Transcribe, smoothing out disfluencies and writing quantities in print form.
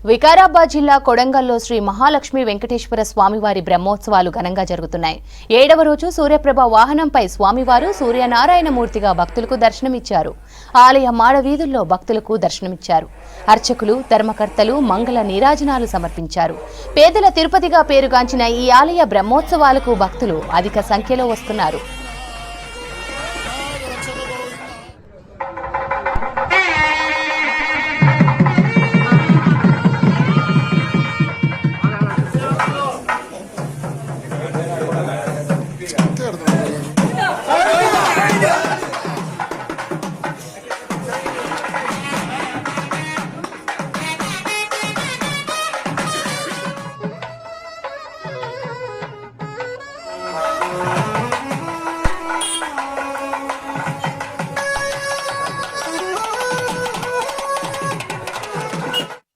వికారాబాద్ జిల్లా కొడంగల్లో శ్రీ మహాలక్ష్మి వెంకటేశ్వర స్వామివారి బ్రహ్మోత్సవాలు ఘనంగా జరుగుతున్నాయి. 7వ రోజు సూర్యప్రభ వాహనంపై స్వామివారు సూర్యనారాయణ మూర్తిగా భక్తులకు దర్శనమిచ్చారు. ఆలయ మాడవీధుల్లో భక్తులకు దర్శనమిచ్చారు. అర్చకులు, ధర్మకర్తలు మంగళ నీరాజనాలు సమర్పించారు. పేదల తిరుపతిగా పేరుగాంచిన ఈ ఆలయ బ్రహ్మోత్సవాలకు భక్తులు అధిక సంఖ్యలో వస్తున్నారు.